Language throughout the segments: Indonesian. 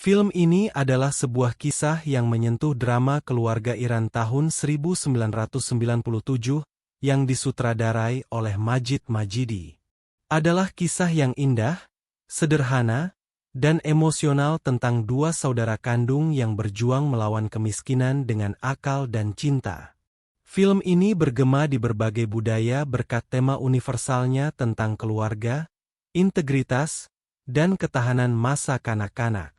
Film ini adalah sebuah kisah yang menyentuh drama keluarga Iran tahun 1997 yang disutradarai oleh Majid Majidi. Adalah kisah yang indah, sederhana, dan emosional tentang dua saudara kandung yang berjuang melawan kemiskinan dengan akal dan cinta. Film ini bergema di berbagai budaya berkat tema universalnya tentang keluarga, integritas, dan ketahanan masa kanak-kanak.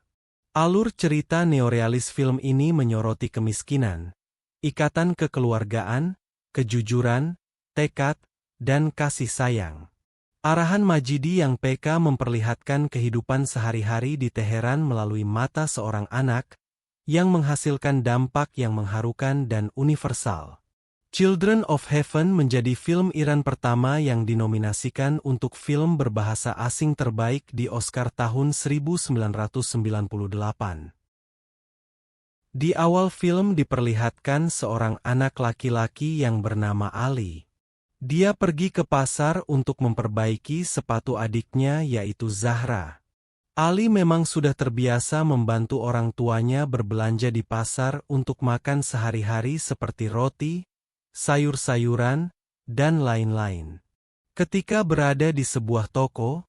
Alur cerita neorealis film ini menyoroti kemiskinan, ikatan kekeluargaan, kejujuran, tekad, dan kasih sayang. Arahan Majidi yang PK memperlihatkan kehidupan sehari-hari di Teheran melalui mata seorang anak, yang menghasilkan dampak yang mengharukan dan universal. Children of Heaven menjadi film Iran pertama yang dinominasikan untuk film berbahasa asing terbaik di Oscar tahun 1998. Di awal film diperlihatkan seorang anak laki-laki yang bernama Ali. Dia pergi ke pasar untuk memperbaiki sepatu adiknya yaitu Zahra. Ali memang sudah terbiasa membantu orang tuanya berbelanja di pasar untuk makan sehari-hari seperti roti, sayur-sayuran, dan lain-lain. Ketika berada di sebuah toko,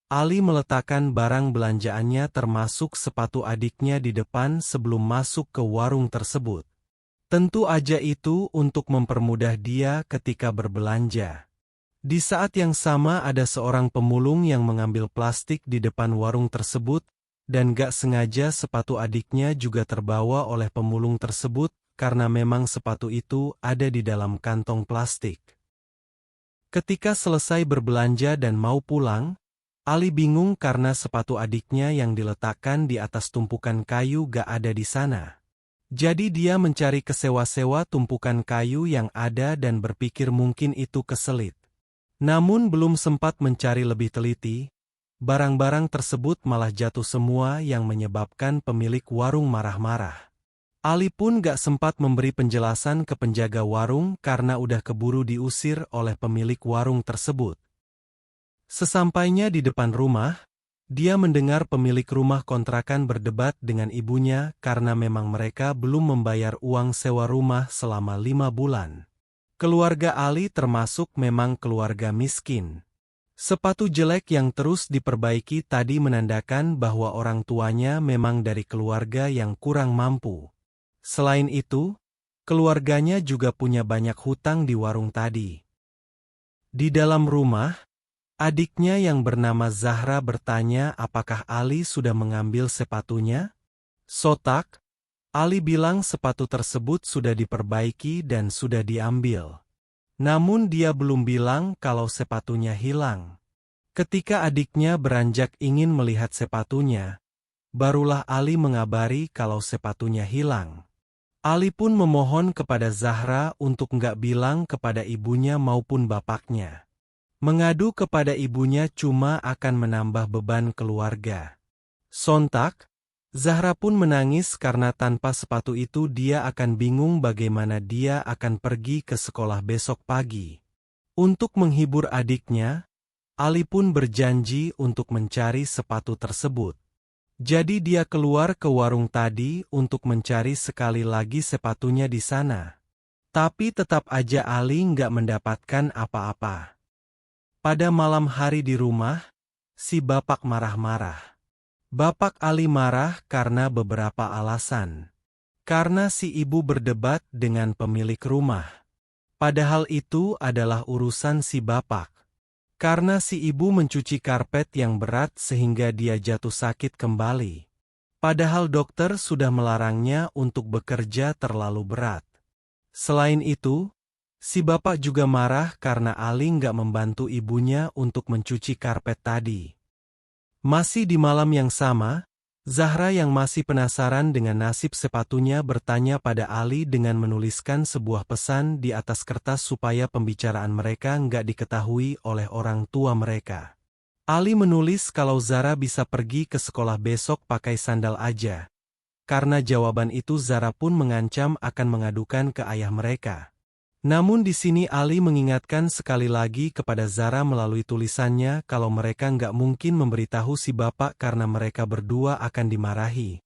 Ali meletakkan barang belanjaannya termasuk sepatu adiknya di depan sebelum masuk ke warung tersebut. Tentu aja itu untuk mempermudah dia ketika berbelanja. Di saat yang sama ada seorang pemulung yang mengambil plastik di depan warung tersebut, dan gak sengaja sepatu adiknya juga terbawa oleh pemulung tersebut, karena memang sepatu itu ada di dalam kantong plastik. Ketika selesai berbelanja dan mau pulang, Ali bingung karena sepatu adiknya yang diletakkan di atas tumpukan kayu gak ada di sana. Jadi dia mencari kesewa-sewa tumpukan kayu yang ada dan berpikir mungkin itu keselit. Namun belum sempat mencari lebih teliti, barang-barang tersebut malah jatuh semua yang menyebabkan pemilik warung marah-marah. Ali pun gak sempat memberi penjelasan ke penjaga warung karena udah keburu diusir oleh pemilik warung tersebut. Sesampainya di depan rumah, dia mendengar pemilik rumah kontrakan berdebat dengan ibunya karena memang mereka belum membayar uang sewa rumah selama 5 bulan. Keluarga Ali termasuk memang keluarga miskin. Sepatu jelek yang terus diperbaiki tadi menandakan bahwa orang tuanya memang dari keluarga yang kurang mampu. Selain itu, keluarganya juga punya banyak hutang di warung tadi. Di dalam rumah, adiknya yang bernama Zahra bertanya apakah Ali sudah mengambil sepatunya. Sotak, Ali bilang sepatu tersebut sudah diperbaiki dan sudah diambil. Namun dia belum bilang kalau sepatunya hilang. Ketika adiknya beranjak ingin melihat sepatunya, barulah Ali mengabari kalau sepatunya hilang. Ali pun memohon kepada Zahra untuk nggak bilang kepada ibunya maupun bapaknya. Mengadu kepada ibunya cuma akan menambah beban keluarga. Sontak, Zahra pun menangis karena tanpa sepatu itu dia akan bingung bagaimana dia akan pergi ke sekolah besok pagi. Untuk menghibur adiknya, Ali pun berjanji untuk mencari sepatu tersebut. Jadi dia keluar ke warung tadi untuk mencari sekali lagi sepatunya di sana. Tapi tetap aja Ali nggak mendapatkan apa-apa. Pada malam hari di rumah, si bapak marah-marah. Bapak Ali marah karena beberapa alasan. Karena si ibu berdebat dengan pemilik rumah. Padahal itu adalah urusan si bapak. Karena si ibu mencuci karpet yang berat sehingga dia jatuh sakit kembali. Padahal dokter sudah melarangnya untuk bekerja terlalu berat. Selain itu, si bapak juga marah karena Ali nggak membantu ibunya untuk mencuci karpet tadi. Masih di malam yang sama, Zahra yang masih penasaran dengan nasib sepatunya bertanya pada Ali dengan menuliskan sebuah pesan di atas kertas supaya pembicaraan mereka nggak diketahui oleh orang tua mereka. Ali menulis kalau Zahra bisa pergi ke sekolah besok pakai sandal aja. Karena jawaban itu Zahra pun mengancam akan mengadukan ke ayah mereka. Namun di sini Ali mengingatkan sekali lagi kepada Zahra melalui tulisannya kalau mereka nggak mungkin memberitahu si bapak karena mereka berdua akan dimarahi.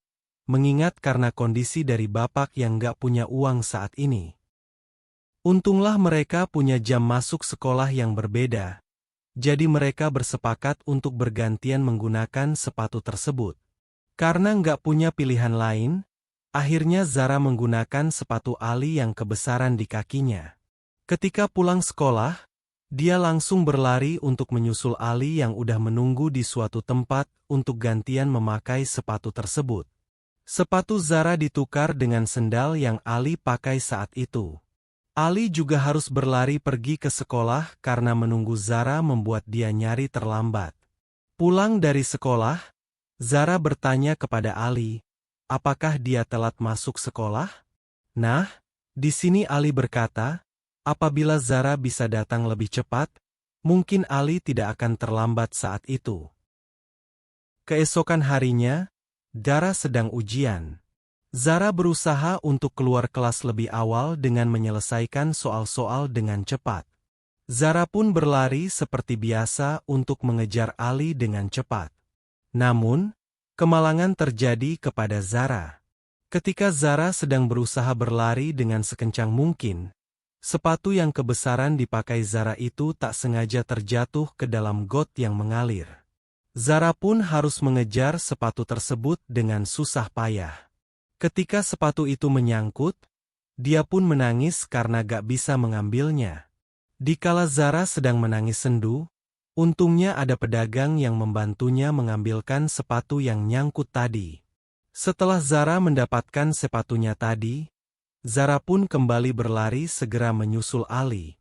mengingat karena kondisi dari bapak yang gak punya uang saat ini. Untunglah mereka punya jam masuk sekolah yang berbeda, jadi mereka bersepakat untuk bergantian menggunakan sepatu tersebut. Karena nggak punya pilihan lain, akhirnya Zara menggunakan sepatu Ali yang kebesaran di kakinya. Ketika pulang sekolah, dia langsung berlari untuk menyusul Ali yang udah menunggu di suatu tempat untuk gantian memakai sepatu tersebut. Sepatu Zara ditukar dengan sendal yang Ali pakai saat itu. Ali juga harus berlari pergi ke sekolah karena menunggu Zara membuat dia nyari terlambat. Pulang dari sekolah, Zara bertanya kepada Ali, apakah dia telat masuk sekolah? Nah, di sini Ali berkata, apabila Zara bisa datang lebih cepat, mungkin Ali tidak akan terlambat saat itu. Keesokan harinya, Zara sedang ujian. Zara berusaha untuk keluar kelas lebih awal dengan menyelesaikan soal-soal dengan cepat. Zara pun berlari seperti biasa untuk mengejar Ali dengan cepat. Namun, kemalangan terjadi kepada Zara. Ketika Zara sedang berusaha berlari dengan sekencang mungkin, sepatu yang kebesaran dipakai Zara itu tak sengaja terjatuh ke dalam got yang mengalir. Zara pun harus mengejar sepatu tersebut dengan susah payah. Ketika sepatu itu menyangkut, dia pun menangis karena gak bisa mengambilnya. Dikala Zara sedang menangis sendu, untungnya ada pedagang yang membantunya mengambilkan sepatu yang nyangkut tadi. Setelah Zara mendapatkan sepatunya tadi, Zara pun kembali berlari segera menyusul Ali.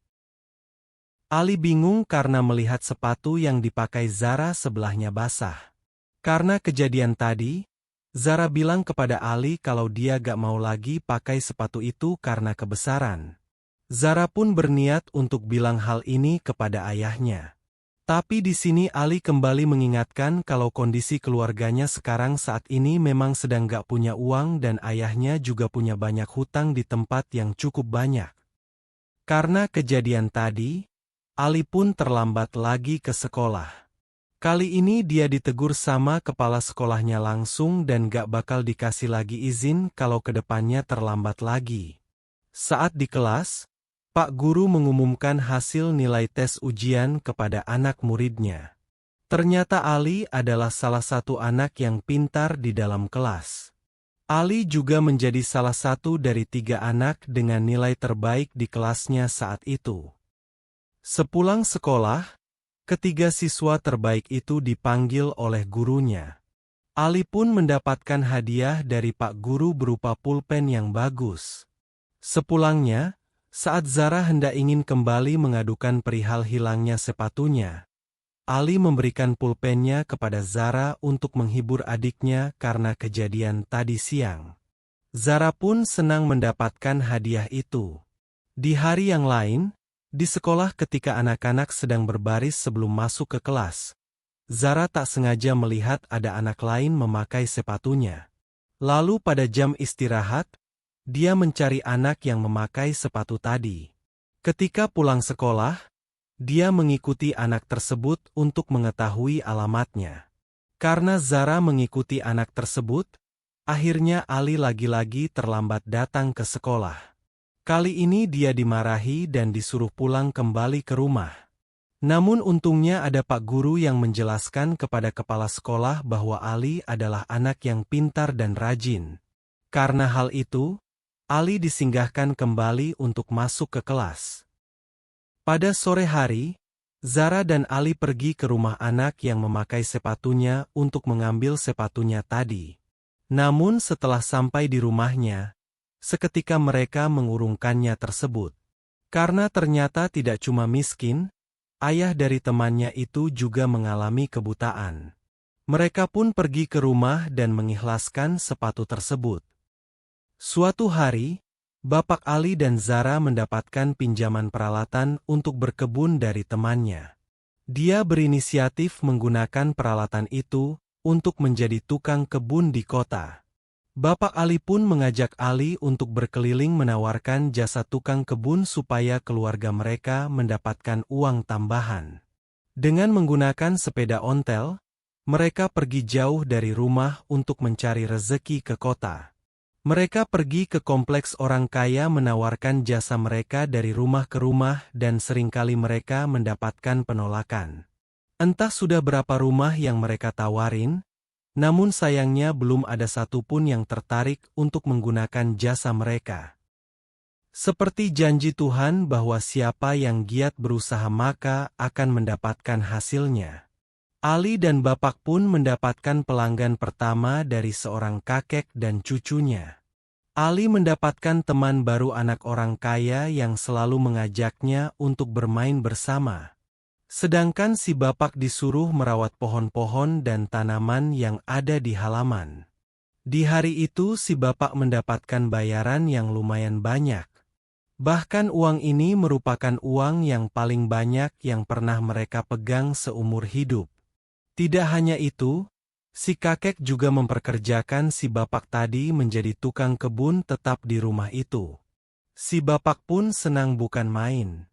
Ali bingung karena melihat sepatu yang dipakai Zara sebelahnya basah. Karena kejadian tadi, Zara bilang kepada Ali kalau dia gak mau lagi pakai sepatu itu karena kebesaran. Zara pun berniat untuk bilang hal ini kepada ayahnya. Tapi di sini Ali kembali mengingatkan kalau kondisi keluarganya sekarang saat ini memang sedang gak punya uang dan ayahnya juga punya banyak hutang di tempat yang cukup banyak. Karena kejadian tadi, Ali pun terlambat lagi ke sekolah. Kali ini dia ditegur sama kepala sekolahnya langsung dan gak bakal dikasih lagi izin kalau kedepannya terlambat lagi. Saat di kelas, Pak Guru mengumumkan hasil nilai tes ujian kepada anak muridnya. Ternyata Ali adalah salah satu anak yang pintar di dalam kelas. Ali juga menjadi salah satu dari 3 anak dengan nilai terbaik di kelasnya saat itu. Sepulang sekolah, ketiga siswa terbaik itu dipanggil oleh gurunya. Ali pun mendapatkan hadiah dari Pak Guru berupa pulpen yang bagus. Sepulangnya, saat Zara hendak ingin kembali mengadukan perihal hilangnya sepatunya, Ali memberikan pulpennya kepada Zara untuk menghibur adiknya karena kejadian tadi siang. Zara pun senang mendapatkan hadiah itu. Di hari yang lain, di sekolah ketika anak-anak sedang berbaris sebelum masuk ke kelas, Zara tak sengaja melihat ada anak lain memakai sepatunya. Lalu pada jam istirahat, dia mencari anak yang memakai sepatu tadi. Ketika pulang sekolah, dia mengikuti anak tersebut untuk mengetahui alamatnya. Karena Zara mengikuti anak tersebut, akhirnya Ali lagi-lagi terlambat datang ke sekolah. Kali ini dia dimarahi dan disuruh pulang kembali ke rumah. Namun untungnya ada Pak Guru yang menjelaskan kepada kepala sekolah bahwa Ali adalah anak yang pintar dan rajin. Karena hal itu, Ali disinggahkan kembali untuk masuk ke kelas. Pada sore hari, Zara dan Ali pergi ke rumah anak yang memakai sepatunya untuk mengambil sepatunya tadi. Namun setelah sampai di rumahnya, seketika mereka mengurungkannya tersebut. Karena ternyata tidak cuma miskin, ayah dari temannya itu juga mengalami kebutaan. Mereka pun pergi ke rumah dan mengikhlaskan sepatu tersebut. Suatu hari, Bapak Ali dan Zara mendapatkan pinjaman peralatan untuk berkebun dari temannya. Dia berinisiatif menggunakan peralatan itu untuk menjadi tukang kebun di kota. Bapak Ali pun mengajak Ali untuk berkeliling menawarkan jasa tukang kebun supaya keluarga mereka mendapatkan uang tambahan. Dengan menggunakan sepeda ontel, Mereka pergi jauh dari rumah untuk mencari rezeki ke kota. Mereka pergi ke kompleks orang kaya menawarkan jasa mereka dari rumah ke rumah dan seringkali mereka mendapatkan penolakan. Entah sudah berapa rumah yang mereka tawarin, namun sayangnya belum ada satupun yang tertarik untuk menggunakan jasa mereka. Seperti janji Tuhan bahwa siapa yang giat berusaha maka akan mendapatkan hasilnya. Ali dan Bapak pun mendapatkan pelanggan pertama dari seorang kakek dan cucunya. Ali mendapatkan teman baru anak orang kaya yang selalu mengajaknya untuk bermain bersama. Sedangkan si Bapak disuruh merawat pohon-pohon dan tanaman yang ada di halaman. Di hari itu si Bapak mendapatkan bayaran yang lumayan banyak. Bahkan uang ini merupakan uang yang paling banyak yang pernah mereka pegang seumur hidup. Tidak hanya itu, si kakek juga memperkerjakan si Bapak tadi menjadi tukang kebun tetap di rumah itu. Si Bapak pun senang bukan main.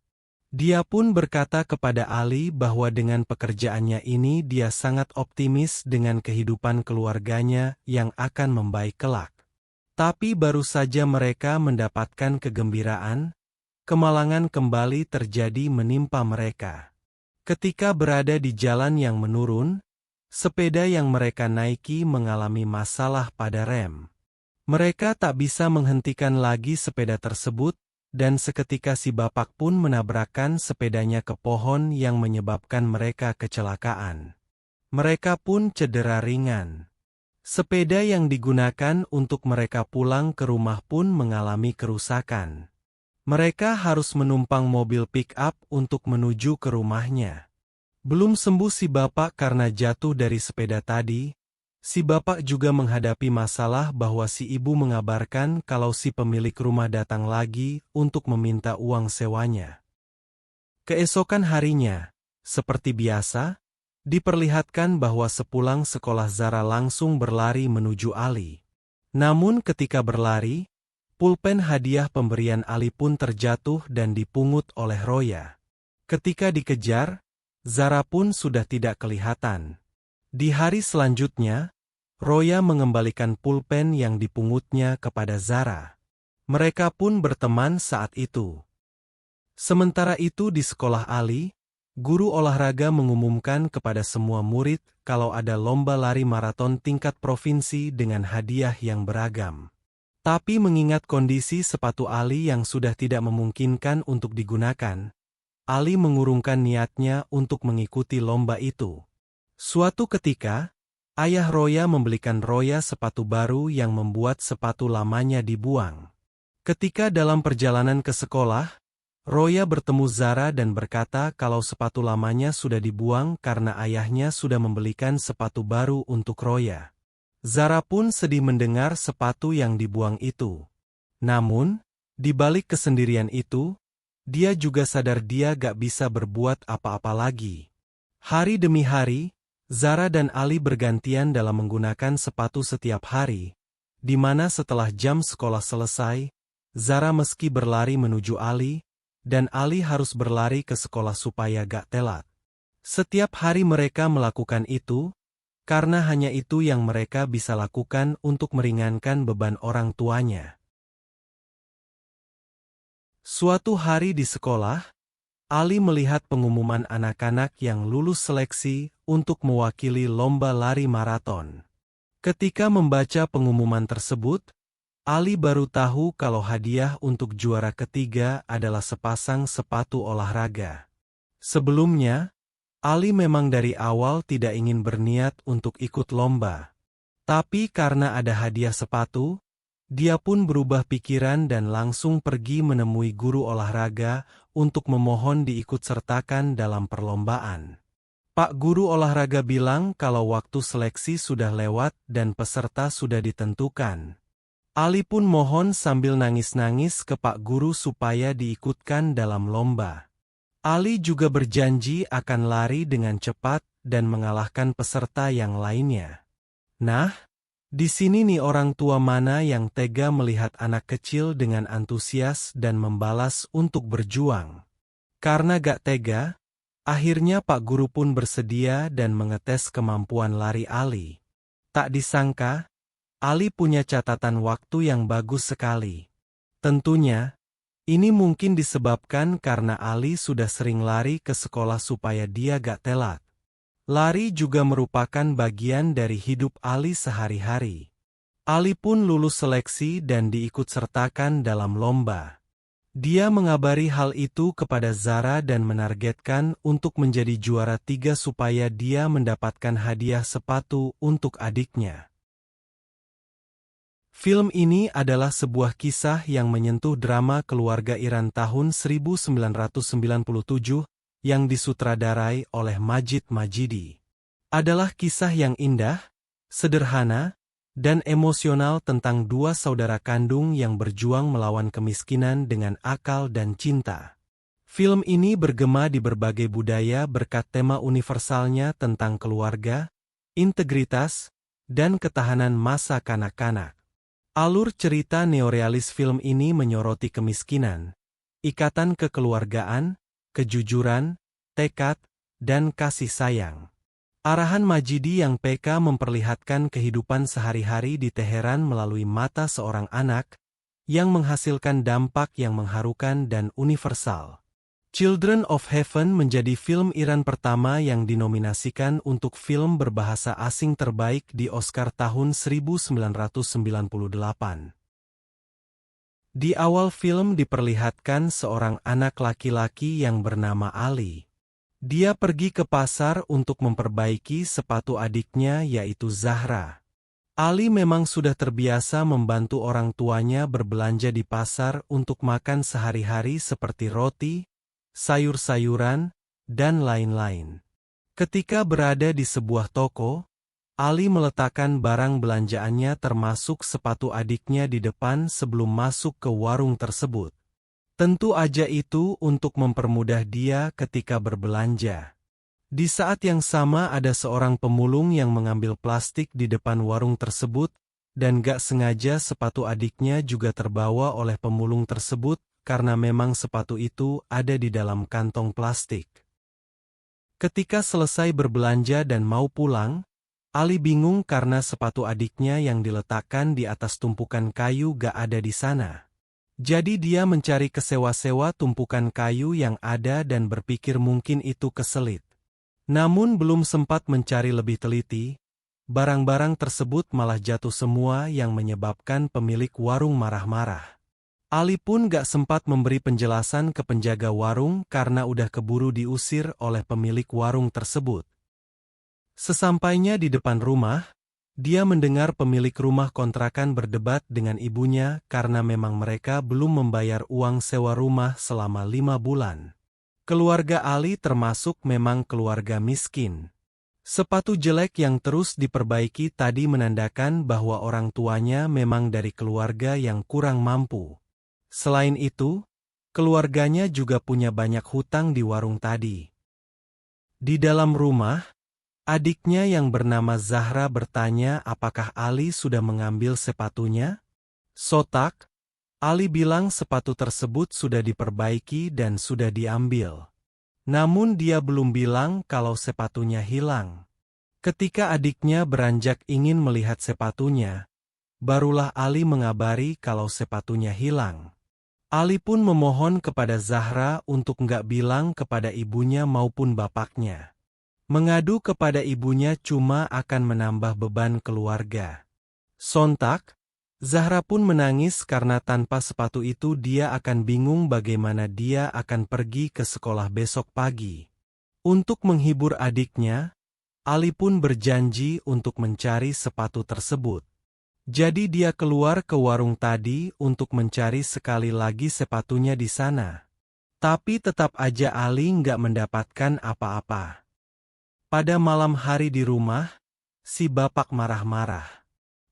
Dia pun berkata kepada Ali bahwa dengan pekerjaannya ini dia sangat optimis dengan kehidupan keluarganya yang akan membaik kelak. Tapi baru saja mereka mendapatkan kegembiraan, kemalangan kembali terjadi menimpa mereka. Ketika berada di jalan yang menurun, sepeda yang mereka naiki mengalami masalah pada rem. Mereka tak bisa menghentikan lagi sepeda tersebut, dan seketika si Bapak pun menabrakkan sepedanya ke pohon yang menyebabkan mereka kecelakaan. Mereka pun cedera ringan. Sepeda yang digunakan untuk mereka pulang ke rumah pun mengalami kerusakan. Mereka harus menumpang mobil pick-up untuk menuju ke rumahnya. Belum sembuh si Bapak karena jatuh dari sepeda tadi, si Bapak juga menghadapi masalah bahwa si Ibu mengabarkan kalau si pemilik rumah datang lagi untuk meminta uang sewanya. Keesokan harinya, seperti biasa, diperlihatkan bahwa sepulang sekolah Zara langsung berlari menuju Ali. Namun ketika berlari, pulpen hadiah pemberian Ali pun terjatuh dan dipungut oleh Roya. Ketika dikejar, Zara pun sudah tidak kelihatan. Di hari selanjutnya, Roya mengembalikan pulpen yang dipungutnya kepada Zara. Mereka pun berteman saat itu. Sementara itu di sekolah Ali, guru olahraga mengumumkan kepada semua murid kalau ada lomba lari maraton tingkat provinsi dengan hadiah yang beragam. Tapi mengingat kondisi sepatu Ali yang sudah tidak memungkinkan untuk digunakan, Ali mengurungkan niatnya untuk mengikuti lomba itu. Suatu ketika, ayah Roya membelikan Roya sepatu baru yang membuat sepatu lamanya dibuang. Ketika dalam perjalanan ke sekolah, Roya bertemu Zara dan berkata kalau sepatu lamanya sudah dibuang karena ayahnya sudah membelikan sepatu baru untuk Roya. Zara pun sedih mendengar sepatu yang dibuang itu. Namun, di balik kesendirian itu, dia juga sadar dia gak bisa berbuat apa-apa lagi. Hari demi hari, Zara dan Ali bergantian dalam menggunakan sepatu setiap hari, di mana setelah jam sekolah selesai, Zara meski berlari menuju Ali, dan Ali harus berlari ke sekolah supaya gak telat. Setiap hari mereka melakukan itu, karena hanya itu yang mereka bisa lakukan untuk meringankan beban orang tuanya. Suatu hari di sekolah, Ali melihat pengumuman anak-anak yang lulus seleksi untuk mewakili lomba lari maraton. Ketika membaca pengumuman tersebut, Ali baru tahu kalau hadiah untuk juara ketiga adalah sepasang sepatu olahraga. Sebelumnya, Ali memang dari awal tidak ingin berniat untuk ikut lomba. Tapi karena ada hadiah sepatu, dia pun berubah pikiran dan langsung pergi menemui guru olahraga untuk memohon diikutsertakan dalam perlombaan. Pak guru olahraga bilang kalau waktu seleksi sudah lewat dan peserta sudah ditentukan. Ali pun mohon sambil nangis-nangis ke Pak Guru supaya diikutkan dalam lomba. Ali juga berjanji akan lari dengan cepat dan mengalahkan peserta yang lainnya. Nah, di sini nih orang tua mana yang tega melihat anak kecil dengan antusias dan membalas untuk berjuang. Karena gak tega, Akhirnya Pak Guru pun bersedia dan mengetes kemampuan lari Ali. Tak disangka, Ali punya catatan waktu yang bagus sekali. Tentunya, ini mungkin disebabkan karena Ali sudah sering lari ke sekolah supaya dia gak telat. Lari juga merupakan bagian dari hidup Ali sehari-hari. Ali pun lulus seleksi dan diikutsertakan dalam lomba. Dia mengabari hal itu kepada Zara dan menargetkan untuk menjadi juara 3 supaya dia mendapatkan hadiah sepatu untuk adiknya. Film ini adalah sebuah kisah yang menyentuh drama keluarga Iran tahun 1997 yang disutradarai oleh Majid Majidi. Adalah kisah yang indah, sederhana, dan emosional tentang dua saudara kandung yang berjuang melawan kemiskinan dengan akal dan cinta. Film ini bergema di berbagai budaya berkat tema universalnya tentang keluarga, integritas, dan ketahanan masa kanak-kanak. Alur cerita neorealis film ini menyoroti kemiskinan, ikatan kekeluargaan, kejujuran, tekad, dan kasih sayang. Arahan Majidi yang PK memperlihatkan kehidupan sehari-hari di Teheran melalui mata seorang anak, yang menghasilkan dampak yang mengharukan dan universal. Children of Heaven menjadi film Iran pertama yang dinominasikan untuk film berbahasa asing terbaik di Oscar tahun 1998. Di awal film diperlihatkan seorang anak laki-laki yang bernama Ali. Dia pergi ke pasar untuk memperbaiki sepatu adiknya yaitu Zahra. Ali memang sudah terbiasa membantu orang tuanya berbelanja di pasar untuk makan sehari-hari seperti roti, sayur-sayuran, dan lain-lain. Ketika berada di sebuah toko, Ali meletakkan barang belanjaannya termasuk sepatu adiknya di depan sebelum masuk ke warung tersebut. Tentu aja itu untuk mempermudah dia ketika berbelanja. Di saat yang sama ada seorang pemulung yang mengambil plastik di depan warung tersebut, dan gak sengaja sepatu adiknya juga terbawa oleh pemulung tersebut karena memang sepatu itu ada di dalam kantong plastik. Ketika selesai berbelanja dan mau pulang, Ali bingung karena sepatu adiknya yang diletakkan di atas tumpukan kayu gak ada di sana. Jadi dia mencari kesewa-sewa tumpukan kayu yang ada dan berpikir mungkin itu keselit. Namun belum sempat mencari lebih teliti, barang-barang tersebut malah jatuh semua yang menyebabkan pemilik warung marah-marah. Ali pun gak sempat memberi penjelasan ke penjaga warung karena udah keburu diusir oleh pemilik warung tersebut. Sesampainya di depan rumah, dia mendengar pemilik rumah kontrakan berdebat dengan ibunya karena memang mereka belum membayar uang sewa rumah selama 5 bulan. Keluarga Ali termasuk memang keluarga miskin. Sepatu jelek yang terus diperbaiki tadi menandakan bahwa orang tuanya memang dari keluarga yang kurang mampu. Selain itu, keluarganya juga punya banyak hutang di warung tadi. Di dalam rumah, adiknya yang bernama Zahra bertanya apakah Ali sudah mengambil sepatunya? Sotak, Ali bilang sepatu tersebut sudah diperbaiki dan sudah diambil. Namun dia belum bilang kalau sepatunya hilang. Ketika adiknya beranjak ingin melihat sepatunya, barulah Ali mengabari kalau sepatunya hilang. Ali pun memohon kepada Zahra untuk nggak bilang kepada ibunya maupun bapaknya. Mengadu kepada ibunya cuma akan menambah beban keluarga. Sontak, Zahra pun menangis karena tanpa sepatu itu dia akan bingung bagaimana dia akan pergi ke sekolah besok pagi. Untuk menghibur adiknya, Ali pun berjanji untuk mencari sepatu tersebut. Jadi dia keluar ke warung tadi untuk mencari sekali lagi sepatunya di sana. Tapi tetap aja Ali nggak mendapatkan apa-apa. Pada malam hari di rumah, si bapak marah-marah.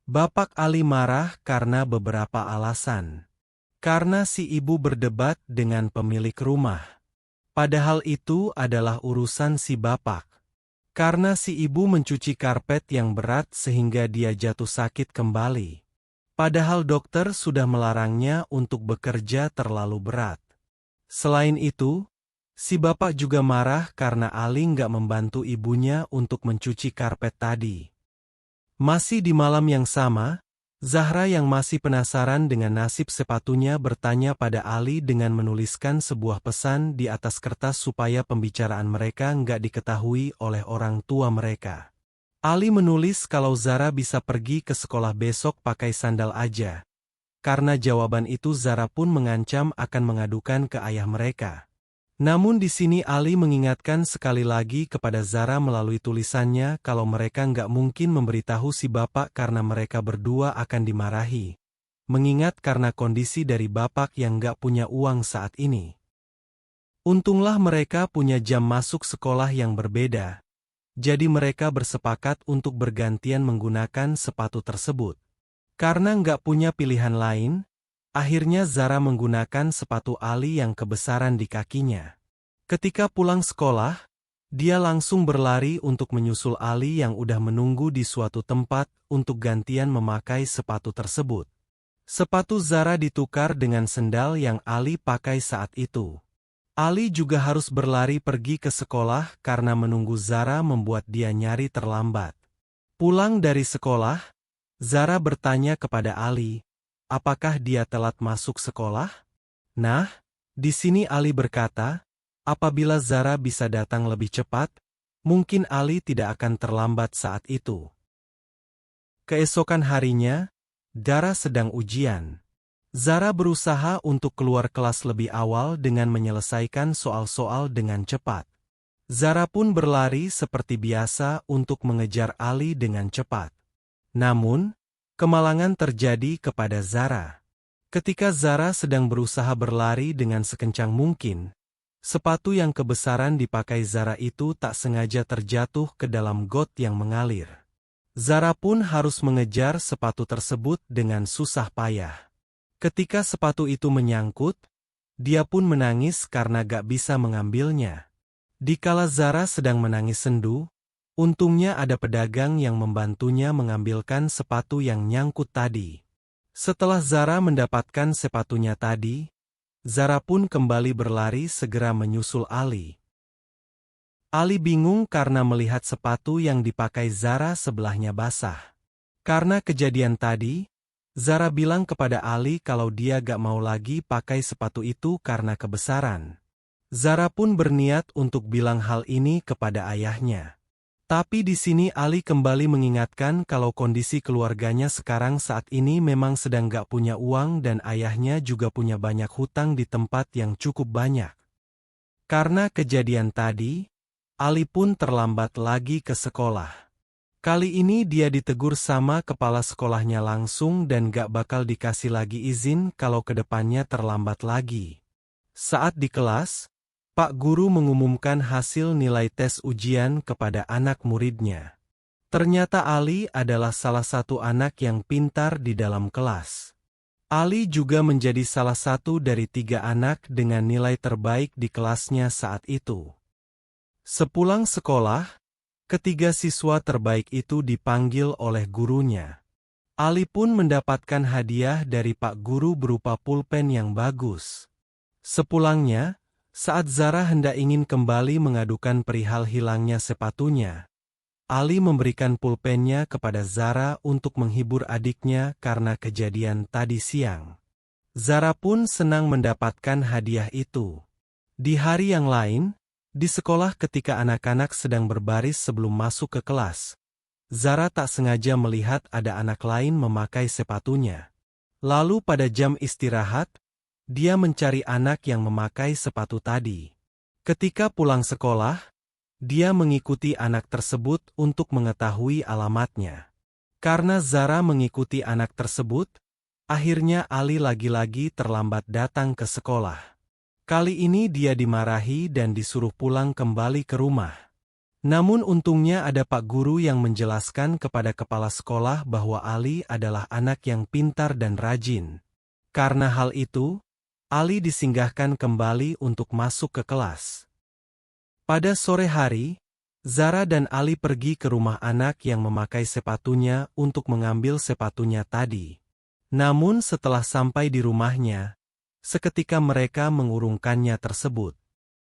Bapak Ali marah karena beberapa alasan. Karena si ibu berdebat dengan pemilik rumah. Padahal itu adalah urusan si bapak. Karena si ibu mencuci karpet yang berat sehingga dia jatuh sakit kembali. Padahal dokter sudah melarangnya untuk bekerja terlalu berat. Selain itu, Si bapak juga marah karena Ali nggak membantu ibunya untuk mencuci karpet tadi. Masih di malam yang sama, Zahra yang masih penasaran dengan nasib sepatunya bertanya pada Ali dengan menuliskan sebuah pesan di atas kertas supaya pembicaraan mereka nggak diketahui oleh orang tua mereka. Ali menulis kalau Zahra bisa pergi ke sekolah besok pakai sandal aja. Karena jawaban itu Zahra pun mengancam akan mengadukan ke ayah mereka. Namun di sini Ali mengingatkan sekali lagi kepada Zahra melalui tulisannya kalau mereka nggak mungkin memberitahu si bapak karena mereka berdua akan dimarahi. Mengingat karena kondisi dari bapak yang nggak punya uang saat ini. Untunglah mereka punya jam masuk sekolah yang berbeda. Jadi mereka bersepakat untuk bergantian menggunakan sepatu tersebut. Karena nggak punya pilihan lain, akhirnya Zahra menggunakan sepatu Ali yang kebesaran di kakinya. Ketika pulang sekolah, dia langsung berlari untuk menyusul Ali yang udah menunggu di suatu tempat untuk gantian memakai sepatu tersebut. Sepatu Zahra ditukar dengan sendal yang Ali pakai saat itu. Ali juga harus berlari pergi ke sekolah karena menunggu Zahra membuat dia nyari terlambat. Pulang dari sekolah, Zahra bertanya kepada Ali, apakah dia telat masuk sekolah? Nah, di sini Ali berkata, apabila Zahra bisa datang lebih cepat, mungkin Ali tidak akan terlambat saat itu. Keesokan harinya, Zahra sedang ujian. Zahra berusaha untuk keluar kelas lebih awal dengan menyelesaikan soal-soal dengan cepat. Zahra pun berlari seperti biasa untuk mengejar Ali dengan cepat. Namun, kemalangan terjadi kepada Zahra. Ketika Zahra sedang berusaha berlari dengan sekencang mungkin, sepatu yang kebesaran dipakai Zahra itu tak sengaja terjatuh ke dalam got yang mengalir. Zahra pun harus mengejar sepatu tersebut dengan susah payah. Ketika sepatu itu menyangkut, dia pun menangis karena gak bisa mengambilnya. Dikala Zahra sedang menangis sendu, untungnya ada pedagang yang membantunya mengambilkan sepatu yang nyangkut tadi. Setelah Zahra mendapatkan sepatunya tadi, Zahra pun kembali berlari segera menyusul Ali. Ali bingung karena melihat sepatu yang dipakai Zahra sebelahnya basah. Karena kejadian tadi, Zahra bilang kepada Ali kalau dia gak mau lagi pakai sepatu itu karena kebesaran. Zahra pun berniat untuk bilang hal ini kepada ayahnya. Tapi di sini Ali kembali mengingatkan kalau kondisi keluarganya sekarang saat ini memang sedang gak punya uang dan ayahnya juga punya banyak hutang di tempat yang cukup banyak. Karena kejadian tadi, Ali pun terlambat lagi ke sekolah. Kali ini dia ditegur sama kepala sekolahnya langsung dan gak bakal dikasih lagi izin kalau kedepannya terlambat lagi. Saat di kelas, Pak Guru mengumumkan hasil nilai tes ujian kepada anak muridnya. Ternyata Ali adalah salah satu anak yang pintar di dalam kelas. Ali juga menjadi salah satu dari 3 anak dengan nilai terbaik di kelasnya saat itu. Sepulang sekolah, ketiga siswa terbaik itu dipanggil oleh gurunya. Ali pun mendapatkan hadiah dari Pak Guru berupa pulpen yang bagus. Sepulangnya, saat Zahra hendak ingin kembali mengadukan perihal hilangnya sepatunya, Ali memberikan pulpennya kepada Zahra untuk menghibur adiknya karena kejadian tadi siang. Zahra pun senang mendapatkan hadiah itu. Di hari yang lain, di sekolah ketika anak-anak sedang berbaris sebelum masuk ke kelas, Zahra tak sengaja melihat ada anak lain memakai sepatunya. Lalu pada jam istirahat, dia mencari anak yang memakai sepatu tadi. Ketika pulang sekolah, dia mengikuti anak tersebut untuk mengetahui alamatnya. Karena Zahra mengikuti anak tersebut, akhirnya Ali lagi-lagi terlambat datang ke sekolah. Kali ini dia dimarahi dan disuruh pulang kembali ke rumah. Namun untungnya ada Pak Guru yang menjelaskan kepada kepala sekolah bahwa Ali adalah anak yang pintar dan rajin. Karena hal itu, Ali disinggahkan kembali untuk masuk ke kelas. Pada sore hari, Zahra dan Ali pergi ke rumah anak yang memakai sepatunya untuk mengambil sepatunya tadi. Namun setelah sampai di rumahnya, seketika mereka mengurungkannya tersebut.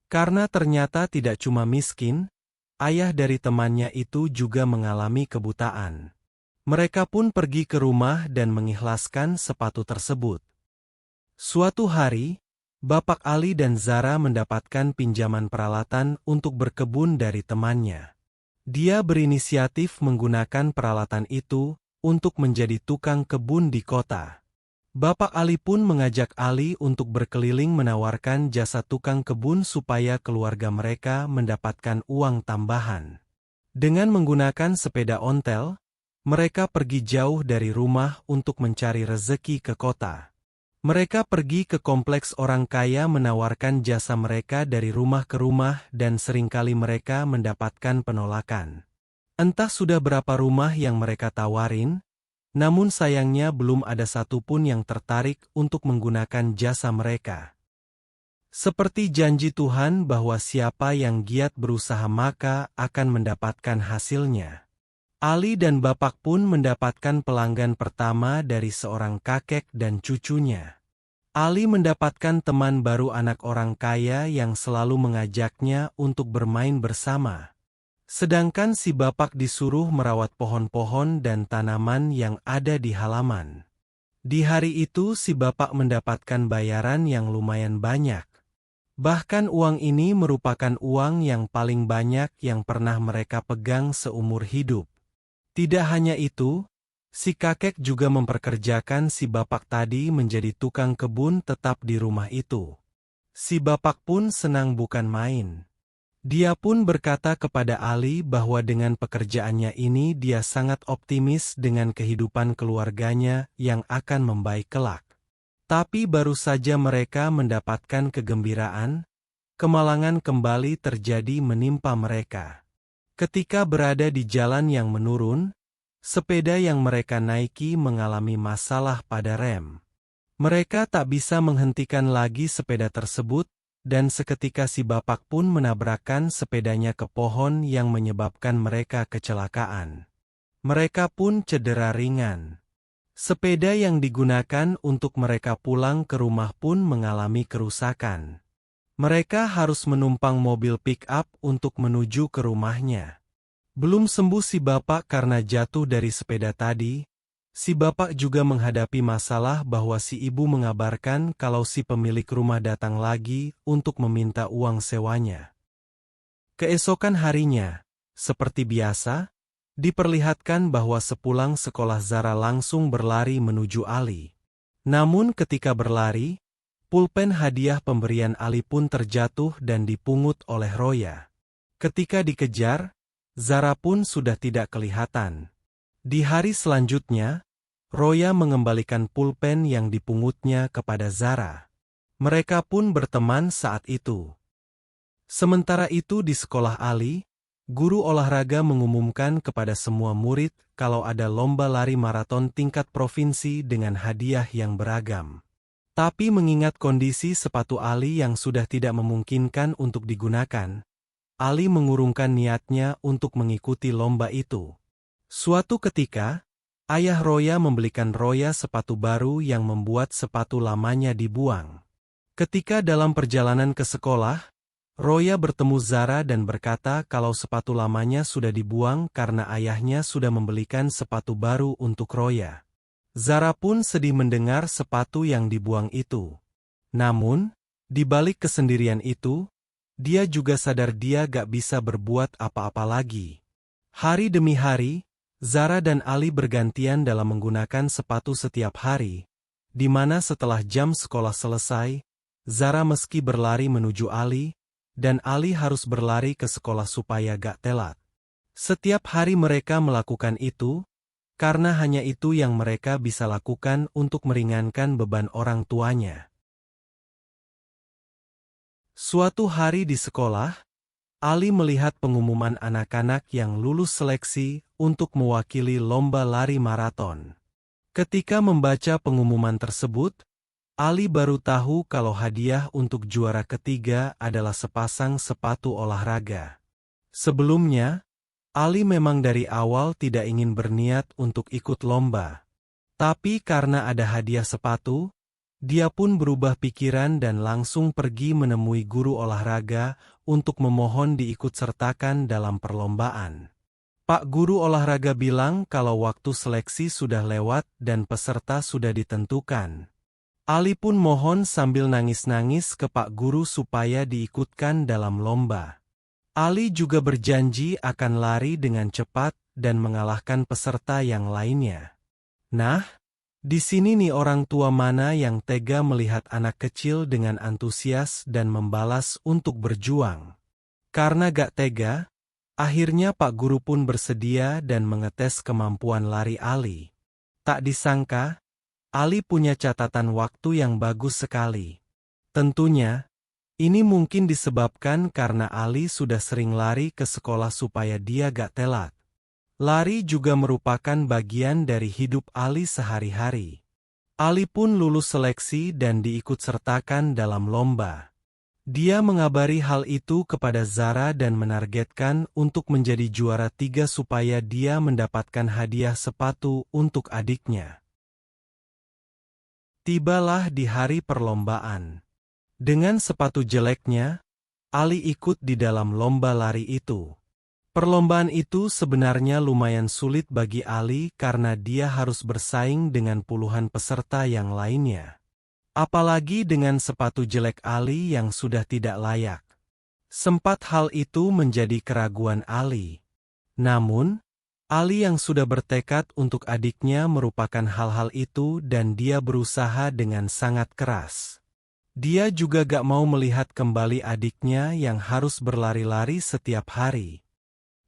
Karena ternyata tidak cuma miskin, ayah dari temannya itu juga mengalami kebutaan. Mereka pun pergi ke rumah dan mengikhlaskan sepatu tersebut. Suatu hari, Bapak Ali dan Zara mendapatkan pinjaman peralatan untuk berkebun dari temannya. Dia berinisiatif menggunakan peralatan itu untuk menjadi tukang kebun di kota. Bapak Ali pun mengajak Ali untuk berkeliling menawarkan jasa tukang kebun supaya keluarga mereka mendapatkan uang tambahan. Dengan menggunakan sepeda ontel, mereka pergi jauh dari rumah untuk mencari rezeki ke kota. Mereka pergi ke kompleks orang kaya menawarkan jasa mereka dari rumah ke rumah dan seringkali mereka mendapatkan penolakan. Entah sudah berapa rumah yang mereka tawarin, namun sayangnya belum ada satupun yang tertarik untuk menggunakan jasa mereka. Seperti janji Tuhan bahwa siapa yang giat berusaha maka akan mendapatkan hasilnya. Ali dan Bapak pun mendapatkan pelanggan pertama dari seorang kakek dan cucunya. Ali mendapatkan teman baru anak orang kaya yang selalu mengajaknya untuk bermain bersama. Sedangkan si Bapak disuruh merawat pohon-pohon dan tanaman yang ada di halaman. Di hari itu si Bapak mendapatkan bayaran yang lumayan banyak. Bahkan uang ini merupakan uang yang paling banyak yang pernah mereka pegang seumur hidup. Tidak hanya itu, si kakek juga memperkerjakan si Bapak tadi menjadi tukang kebun tetap di rumah itu. Si Bapak pun senang bukan main. Dia pun berkata kepada Ali bahwa dengan pekerjaannya ini dia sangat optimis dengan kehidupan keluarganya yang akan membaik kelak. Tapi baru saja mereka mendapatkan kegembiraan, kemalangan kembali terjadi menimpa mereka. Ketika berada di jalan yang menurun, sepeda yang mereka naiki mengalami masalah pada rem. Mereka tak bisa menghentikan lagi sepeda tersebut, dan seketika si Bapak pun menabrakkan sepedanya ke pohon yang menyebabkan mereka kecelakaan. Mereka pun cedera ringan. Sepeda yang digunakan untuk mereka pulang ke rumah pun mengalami kerusakan. Mereka harus menumpang mobil pick-up untuk menuju ke rumahnya. Belum sembuh si Bapak karena jatuh dari sepeda tadi, si Bapak juga menghadapi masalah bahwa si Ibu mengabarkan kalau si pemilik rumah datang lagi untuk meminta uang sewanya. Keesokan harinya, seperti biasa, diperlihatkan bahwa sepulang sekolah Zara langsung berlari menuju Ali. Namun ketika berlari, pulpen hadiah pemberian Ali pun terjatuh dan dipungut oleh Roya. Ketika dikejar, Zara pun sudah tidak kelihatan. Di hari selanjutnya, Roya mengembalikan pulpen yang dipungutnya kepada Zara. Mereka pun berteman saat itu. Sementara itu di sekolah Ali, guru olahraga mengumumkan kepada semua murid kalau ada lomba lari maraton tingkat provinsi dengan hadiah yang beragam. Tapi mengingat kondisi sepatu Ali yang sudah tidak memungkinkan untuk digunakan, Ali mengurungkan niatnya untuk mengikuti lomba itu. Suatu ketika, ayah Roya membelikan Roya sepatu baru yang membuat sepatu lamanya dibuang. Ketika dalam perjalanan ke sekolah, Roya bertemu Zara dan berkata kalau sepatu lamanya sudah dibuang karena ayahnya sudah membelikan sepatu baru untuk Roya. Zara pun sedih mendengar sepatu yang dibuang itu. Namun, di balik kesendirian itu, dia juga sadar dia gak bisa berbuat apa-apa lagi. Hari demi hari, Zara dan Ali bergantian dalam menggunakan sepatu setiap hari, di mana setelah jam sekolah selesai, Zara meski berlari menuju Ali, dan Ali harus berlari ke sekolah supaya gak telat. Setiap hari mereka melakukan itu, karena hanya itu yang mereka bisa lakukan untuk meringankan beban orang tuanya. Suatu hari di sekolah, Ali melihat pengumuman anak-anak yang lulus seleksi untuk mewakili lomba lari maraton. Ketika membaca pengumuman tersebut, Ali baru tahu kalau hadiah untuk juara ketiga adalah sepasang sepatu olahraga. Sebelumnya, Ali memang dari awal tidak ingin berniat untuk ikut lomba. Tapi karena ada hadiah sepatu, Dia pun berubah pikiran dan langsung pergi menemui guru olahraga untuk memohon diikutsertakan dalam perlombaan. Pak guru olahraga bilang kalau waktu seleksi sudah lewat dan peserta sudah ditentukan. Ali pun mohon sambil nangis-nangis ke Pak guru supaya diikutkan dalam lomba. Ali juga berjanji akan lari dengan cepat dan mengalahkan peserta yang lainnya. Nah, di sini nih orang tua mana yang tega melihat anak kecil dengan antusias dan membalas untuk berjuang. Karena gak tega, akhirnya Pak Guru pun bersedia dan mengetes kemampuan lari Ali. Tak disangka, Ali punya catatan waktu yang bagus sekali. Tentunya, ini mungkin disebabkan karena Ali sudah sering lari ke sekolah supaya dia gak telat. Lari juga merupakan bagian dari hidup Ali sehari-hari. Ali pun lulus seleksi dan diikutsertakan dalam lomba. Dia mengabari hal itu kepada Zara dan menargetkan untuk menjadi juara 3 supaya dia mendapatkan hadiah sepatu untuk adiknya. Tibalah di hari perlombaan. Dengan sepatu jeleknya, Ali ikut di dalam lomba lari itu. Perlombaan itu sebenarnya lumayan sulit bagi Ali karena dia harus bersaing dengan puluhan peserta yang lainnya. Apalagi dengan sepatu jelek Ali yang sudah tidak layak. Sempat hal itu menjadi keraguan Ali. Namun, Ali yang sudah bertekad untuk adiknya merupakan hal-hal itu dan dia berusaha dengan sangat keras. Dia juga gak mau melihat kembali adiknya yang harus berlari-lari setiap hari.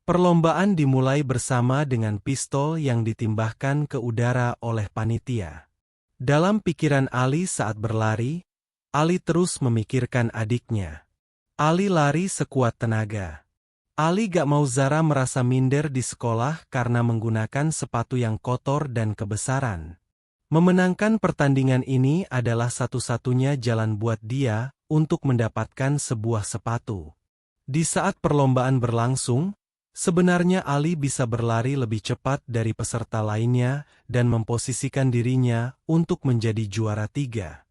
Perlombaan dimulai bersama dengan pistol yang ditimbahkan ke udara oleh panitia. Dalam pikiran Ali saat berlari, Ali terus memikirkan adiknya. Ali lari sekuat tenaga. Ali gak mau Zara merasa minder di sekolah karena menggunakan sepatu yang kotor dan kebesaran. Memenangkan pertandingan ini adalah satu-satunya jalan buat dia untuk mendapatkan sebuah sepatu. Di saat perlombaan berlangsung, sebenarnya Ali bisa berlari lebih cepat dari peserta lainnya dan memposisikan dirinya untuk menjadi juara 3.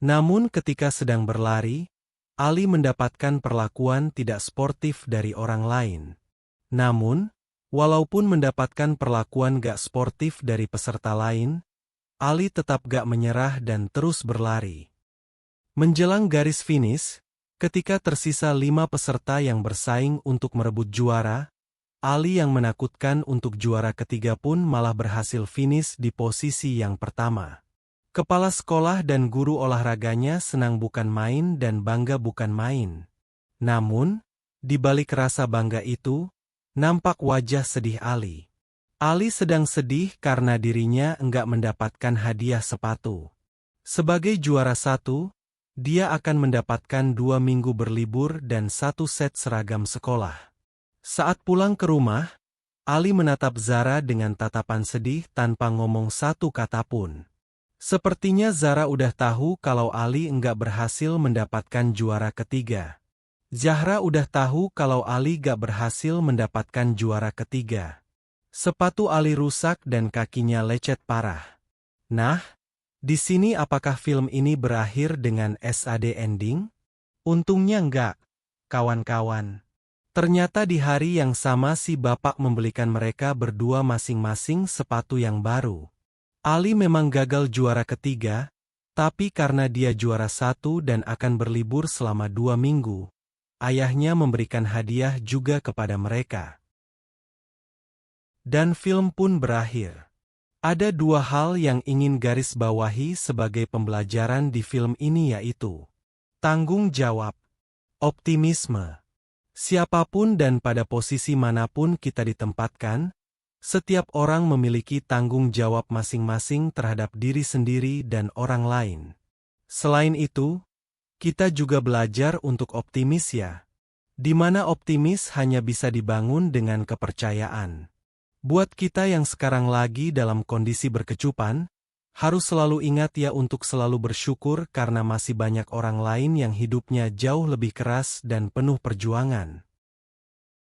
Namun ketika sedang berlari, Ali mendapatkan perlakuan tidak sportif dari orang lain. Namun, walaupun mendapatkan perlakuan gak sportif dari peserta lain, Ali tetap gak menyerah dan terus berlari. Menjelang garis finish, ketika tersisa 5 peserta yang bersaing untuk merebut juara, Ali yang menakutkan untuk juara ketiga pun malah berhasil finish di posisi yang pertama. Kepala sekolah dan guru olahraganya senang bukan main dan bangga bukan main. Namun, di balik rasa bangga itu, nampak wajah sedih Ali. Ali sedang sedih karena dirinya enggak mendapatkan hadiah sepatu. Sebagai juara 1, dia akan mendapatkan 2 minggu berlibur dan 1 set seragam sekolah. Saat pulang ke rumah, Ali menatap Zara dengan tatapan sedih tanpa ngomong satu kata pun. Sepertinya Zara udah tahu kalau Ali enggak berhasil mendapatkan juara ketiga. Zahra udah tahu kalau Ali gak berhasil mendapatkan juara ketiga. Sepatu Ali rusak dan kakinya lecet parah. Nah, di sini apakah film ini berakhir dengan SAD ending? Untungnya enggak, kawan-kawan. Ternyata di hari yang sama si bapak membelikan mereka berdua masing-masing sepatu yang baru. Ali memang gagal juara ketiga, tapi karena dia juara 1 dan akan berlibur selama 2 minggu, ayahnya memberikan hadiah juga kepada mereka. Dan film pun berakhir. Ada 2 hal yang ingin garis bawahi sebagai pembelajaran di film ini yaitu tanggung jawab, optimisme. Siapapun dan pada posisi manapun kita ditempatkan, setiap orang memiliki tanggung jawab masing-masing terhadap diri sendiri dan orang lain. Selain itu, kita juga belajar untuk optimis ya, di mana optimis hanya bisa dibangun dengan kepercayaan. Buat kita yang sekarang lagi dalam kondisi berkecupan, harus selalu ingat ya untuk selalu bersyukur karena masih banyak orang lain yang hidupnya jauh lebih keras dan penuh perjuangan.